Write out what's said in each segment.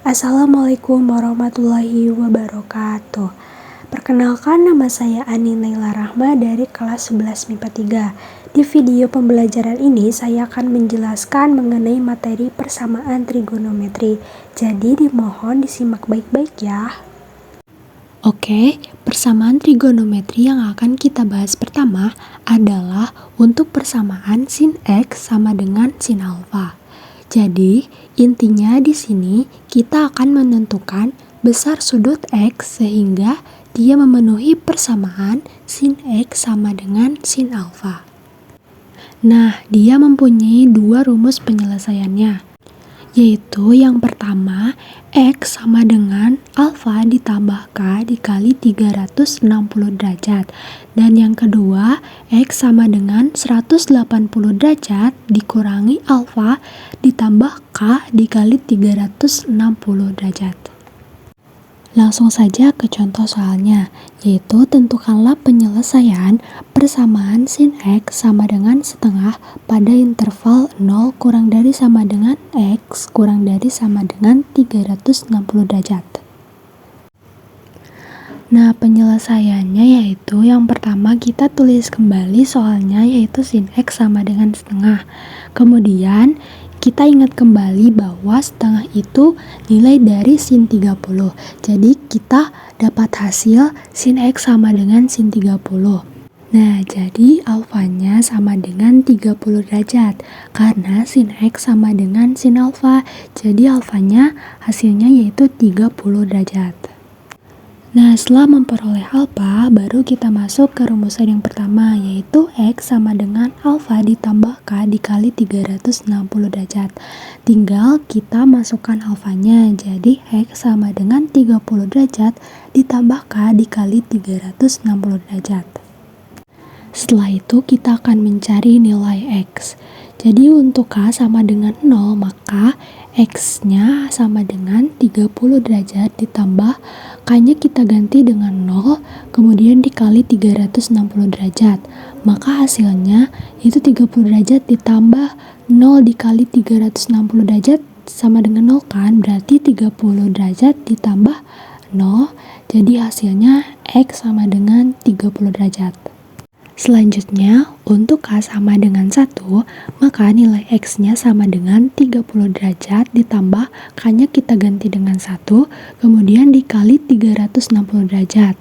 Assalamualaikum warahmatullahi wabarakatuh. Perkenalkan, nama saya Ani Naila Rahma dari kelas 11 MIPA 3. Di video pembelajaran ini saya akan menjelaskan mengenai materi persamaan trigonometri. Jadi dimohon disimak baik-baik ya. Oke, persamaan trigonometri yang akan kita bahas pertama adalah untuk persamaan sin X sama dengan sin alfa. Jadi, intinya di sini kita akan menentukan besar sudut X sehingga dia memenuhi persamaan sin X sama dengan sin alfa. Nah, dia mempunyai dua rumus penyelesaiannya, yaitu yang pertama, X sama dengan alfa ditambah K dikali 360 derajat. Dan yang kedua, X sama dengan 180 derajat dikurangi alfa ditambah K dikali 360 derajat. Langsung saja ke contoh soalnya, yaitu tentukanlah penyelesaian persamaan sin X sama dengan setengah pada interval 0 kurang dari sama dengan X kurang dari sama dengan 360 derajat. Nah, penyelesaiannya yaitu yang pertama kita tulis kembali soalnya, yaitu sin X sama dengan setengah. Kemudian kita ingat kembali bahwa setengah itu nilai dari sin 30. Jadi kita dapat hasil sin X sama dengan sin 30. Nah, jadi alfanya sama dengan 30 derajat. Karena sin X sama dengan sin alfa, jadi alfanya hasilnya yaitu 30 derajat. Nah, setelah memperoleh alfa, baru kita masuk ke rumusan yang pertama, yaitu X sama dengan alfa ditambah K dikali 360 derajat. Tinggal kita masukkan alfanya, jadi X sama dengan 30 derajat ditambah K dikali 360 derajat. Setelah itu kita akan mencari nilai X. Jadi untuk K sama dengan 0, maka X-nya sama dengan 30 derajat ditambah K-nya kita ganti dengan 0, kemudian dikali 360 derajat. Maka hasilnya itu 30 derajat ditambah 0 dikali 360 derajat sama dengan 0 kan? Berarti 30 derajat ditambah 0, jadi hasilnya X sama dengan 30 derajat. Selanjutnya, untuk K sama dengan 1, maka nilai X-nya sama dengan 30 derajat ditambah K-nya kita ganti dengan 1, kemudian dikali 360 derajat.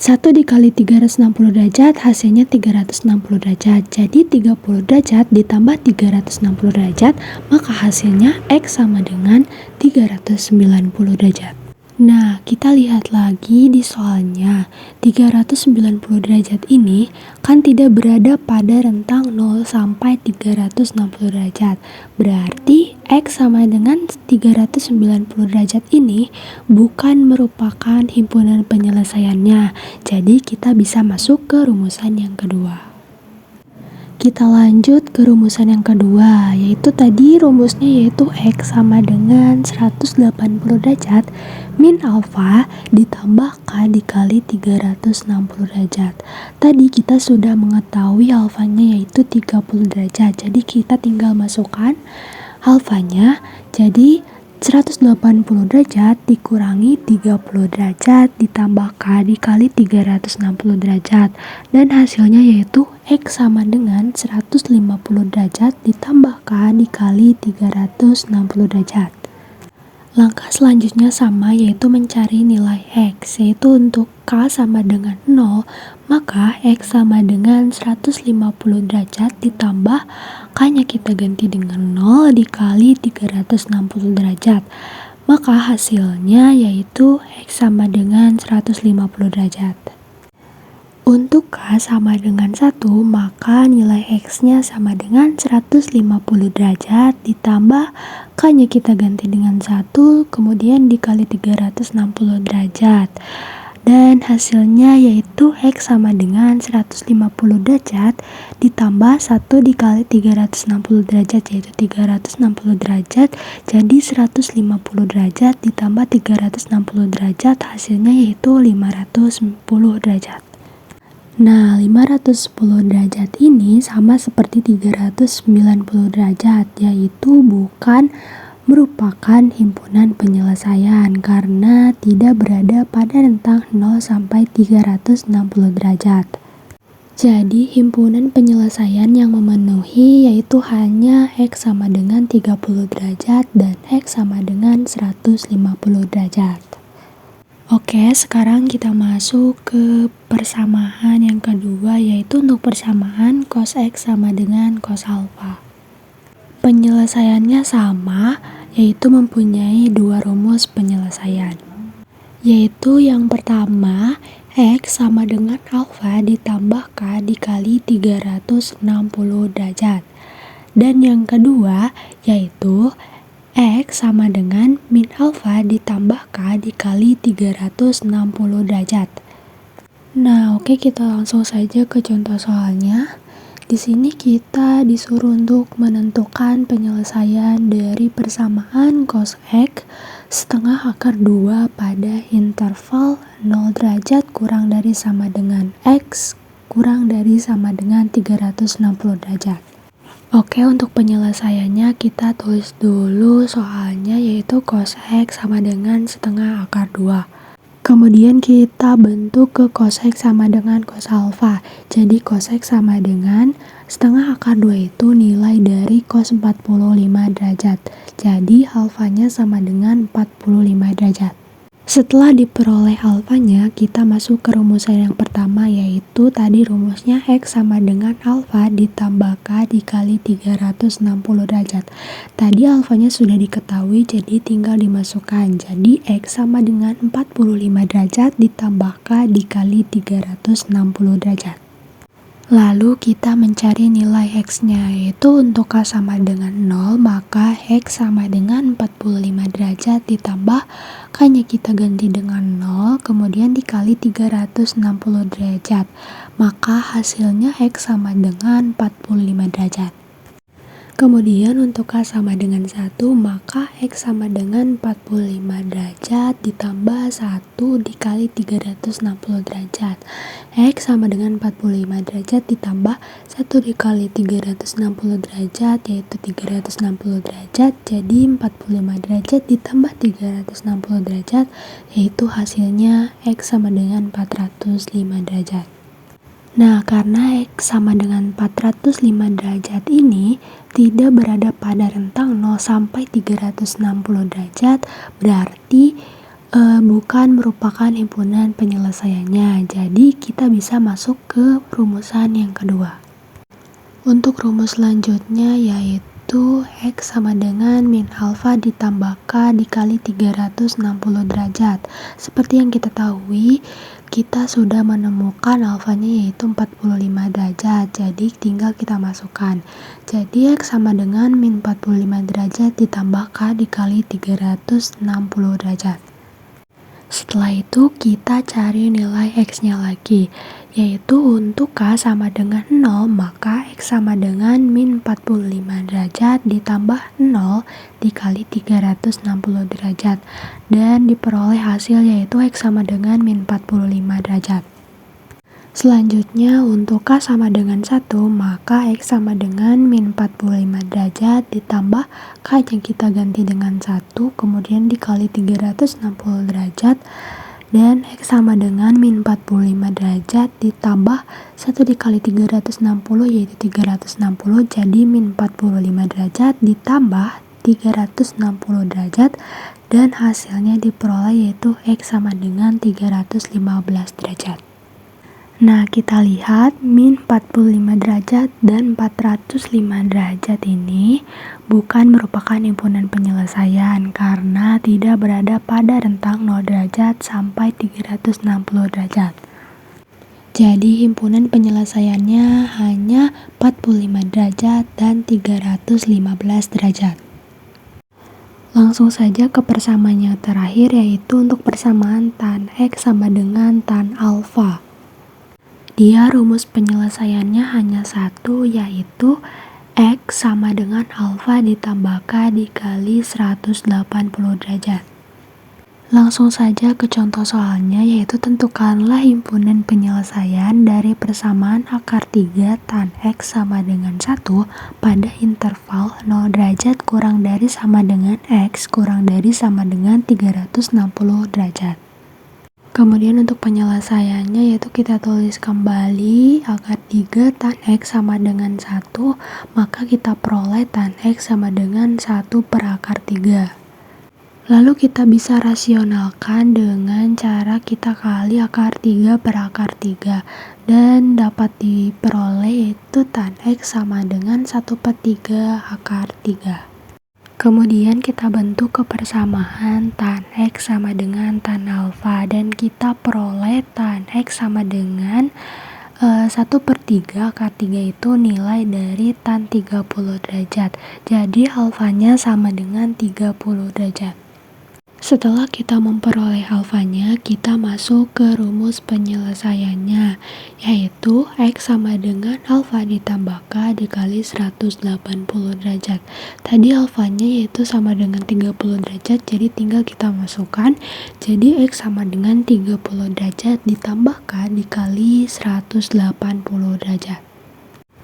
1 dikali 360 derajat hasilnya 360 derajat. Jadi 30 derajat ditambah 360 derajat, maka hasilnya X sama dengan 390 derajat. Nah, kita lihat lagi di soalnya. 390 derajat ini kan tidak berada pada rentang 0 sampai 360 derajat. Berarti X sama dengan 390 derajat ini bukan merupakan himpunan penyelesaiannya. Jadi kita bisa masuk ke rumusan yang kedua. Kita lanjut ke rumusan yang kedua, yaitu tadi rumusnya yaitu X sama dengan 180 derajat min alfa ditambah K dikali 360 derajat. Tadi kita sudah mengetahui alfanya yaitu 30 derajat, jadi kita tinggal masukkan alfanya, jadi 180 derajat dikurangi 30 derajat ditambah K dikali 360 derajat, dan hasilnya yaitu X sama dengan 150 derajat ditambah K dikali 360 derajat. Langkah selanjutnya sama, yaitu mencari nilai X, yaitu untuk K sama dengan 0, maka X sama dengan 150 derajat ditambah K-nya kita ganti dengan 0 dikali 360 derajat. Maka hasilnya yaitu X sama dengan 150 derajat. Untuk K sama dengan 1, maka nilai X-nya sama dengan 150 derajat ditambah K-nya kita ganti dengan 1, kemudian dikali 360 derajat. Dan hasilnya yaitu X sama dengan 150 derajat ditambah 1 dikali 360 derajat, yaitu 360 derajat. Jadi 150 derajat ditambah 360 derajat, hasilnya yaitu 510 derajat. Nah, 510 derajat ini sama seperti 390 derajat, yaitu bukan merupakan himpunan penyelesaian karena tidak berada pada rentang 0 sampai 360 derajat. Jadi himpunan penyelesaian yang memenuhi yaitu hanya X sama dengan 30 derajat dan X sama dengan 150 derajat. Oke, sekarang kita masuk ke persamaan yang kedua, yaitu untuk persamaan cos X sama dengan cos alfa. Penyelesaiannya sama, yaitu mempunyai dua rumus penyelesaian. Yaitu yang pertama, X sama dengan alfa ditambah K dikali 360 derajat. Dan yang kedua, yaitu X sama dengan min alfa ditambah K dikali 360 derajat. Nah, oke, kita langsung saja ke contoh soalnya. Di sini kita disuruh untuk menentukan penyelesaian dari persamaan cos X setengah akar 2 pada interval 0 derajat kurang dari sama dengan X kurang dari sama dengan 360 derajat. Oke, untuk penyelesaiannya kita tulis dulu soalnya, yaitu cos X sama dengan setengah akar 2. Kemudian kita bentuk ke cos X sama dengan cos alfa. Jadi cos X sama dengan setengah akar 2 itu nilai dari cos 45 derajat. Jadi alfanya sama dengan 45 derajat. Setelah diperoleh alfanya, kita masuk ke rumusan yang pertama, yaitu tadi rumusnya X sama dengan alfa ditambah K dikali 360 derajat. Tadi alfanya sudah diketahui, jadi tinggal dimasukkan. Jadi X sama dengan 45 derajat ditambah K dikali 360 derajat. Lalu kita mencari nilai X-nya, yaitu untuk K sama dengan 0, maka X sama dengan 45 derajat ditambah K-nya kita ganti dengan 0, kemudian dikali 360 derajat. Maka hasilnya X sama dengan 45 derajat. Kemudian untuk K sama dengan 1, maka X sama dengan 45 derajat ditambah 1 dikali 360 derajat. X sama dengan 45 derajat ditambah 1 dikali 360 derajat, yaitu 360 derajat. Jadi 45 derajat ditambah 360 derajat, yaitu hasilnya X sama dengan 405 derajat. Nah, karena X sama dengan 405 derajat ini tidak berada pada rentang 0 sampai 360 derajat, berarti bukan merupakan himpunan penyelesaiannya. Jadi kita bisa masuk ke rumusan yang kedua. Untuk rumus selanjutnya yaitu X sama dengan min alfa ditambah K dikali 360 derajat. Seperti yang kita tahu, kita sudah menemukan alfanya yaitu 45 derajat, jadi tinggal kita masukkan. Jadi X sama dengan min 45 derajat ditambah K dikali 360 derajat. Setelah itu kita cari nilai X-nya lagi, yaitu untuk K sama dengan 0, maka X sama dengan min 45 derajat ditambah 0 dikali 360 derajat, dan diperoleh hasil yaitu X sama dengan min 45 derajat. Selanjutnya untuk K sama dengan 1, maka X sama dengan min 45 derajat ditambah K yang kita ganti dengan 1, kemudian dikali 360 derajat, dan X sama dengan min 45 derajat ditambah 1 dikali 360 yaitu 360, jadi min 45 derajat ditambah 360 derajat, dan hasilnya diperoleh yaitu X sama dengan 315 derajat. Nah, kita lihat min 45 derajat dan 405 derajat ini bukan merupakan himpunan penyelesaian karena tidak berada pada rentang 0 derajat sampai 360 derajat. Jadi himpunan penyelesaiannya hanya 45 derajat dan 315 derajat. Langsung saja ke persamaan yang terakhir, yaitu untuk persamaan tan X sama dengan tan alfa. Dia rumus penyelesaiannya hanya satu, yaitu X sama dengan alfa ditambah K dikali 180 derajat. Langsung saja ke contoh soalnya, yaitu tentukanlah himpunan penyelesaian dari persamaan akar 3 tan X sama dengan 1 pada interval 0 derajat kurang dari sama dengan X kurang dari sama dengan 360 derajat. Kemudian untuk penyelesaiannya yaitu kita tulis kembali akar 3 tan X sama dengan 1, maka kita peroleh tan X sama dengan 1 per akar 3. Lalu kita bisa rasionalkan dengan cara kita kali akar 3 per akar 3 dan dapat diperoleh yaitu tan X sama dengan 1 per 3 akar 3. Kemudian kita bentuk kebersamaan tan X sama dengan tan alfa dan kita peroleh tan X sama dengan 1 per 3 akar 3 itu nilai dari tan 30 derajat. Jadi alfanya sama dengan 30 derajat. Setelah kita memperoleh alfanya, kita masuk ke rumus penyelesaiannya, yaitu X sama dengan alfa ditambah K dikali 180 derajat. Tadi alfanya yaitu sama dengan 30 derajat, jadi tinggal kita masukkan. Jadi X sama dengan 30 derajat ditambah K dikali 180 derajat.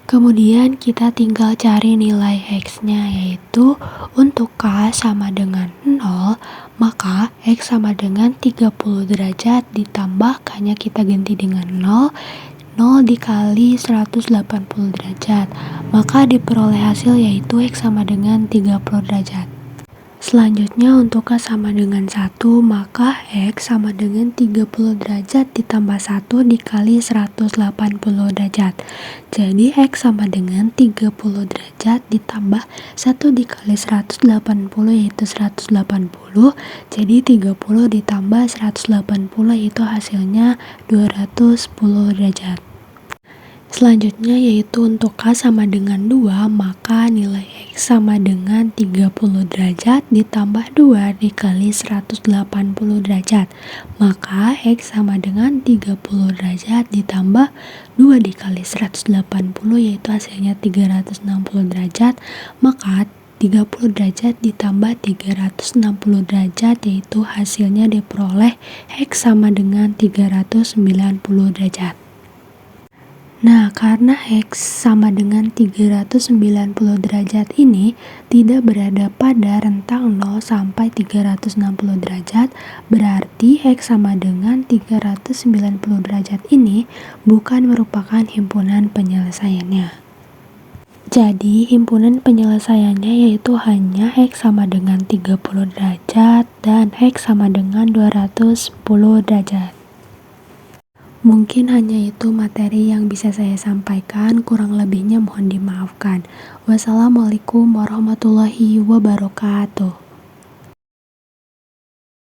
Kemudian kita tinggal cari nilai X-nya, yaitu untuk K sama dengan 0, maka X sama dengan 30 derajat ditambah K-nya kita ganti dengan 0, 0 dikali 180 derajat, maka diperoleh hasil yaitu X sama dengan 30 derajat. Selanjutnya untuk K sama dengan 1, maka X sama dengan 30 derajat ditambah 1 dikali 180 derajat. Jadi X sama dengan 30 derajat ditambah 1 dikali 180 yaitu 180. Jadi 30 ditambah 180 yaitu hasilnya 210 derajat. Selanjutnya yaitu untuk K sama dengan 2, maka nilai X sama dengan 30 derajat ditambah 2 dikali 180 derajat. Maka X sama dengan 30 derajat ditambah 2 dikali 180 yaitu hasilnya 360 derajat. Maka 30 derajat ditambah 360 derajat yaitu hasilnya diperoleh X sama dengan 390 derajat. Nah, karena X sama dengan 390 derajat ini tidak berada pada rentang 0 sampai 360 derajat, berarti X sama dengan 390 derajat ini bukan merupakan himpunan penyelesaiannya. Jadi, himpunan penyelesaiannya yaitu hanya X sama dengan 30 derajat dan X sama dengan 210 derajat. Mungkin hanya itu materi yang bisa saya sampaikan, kurang lebihnya mohon dimaafkan. Wassalamualaikum warahmatullahi wabarakatuh.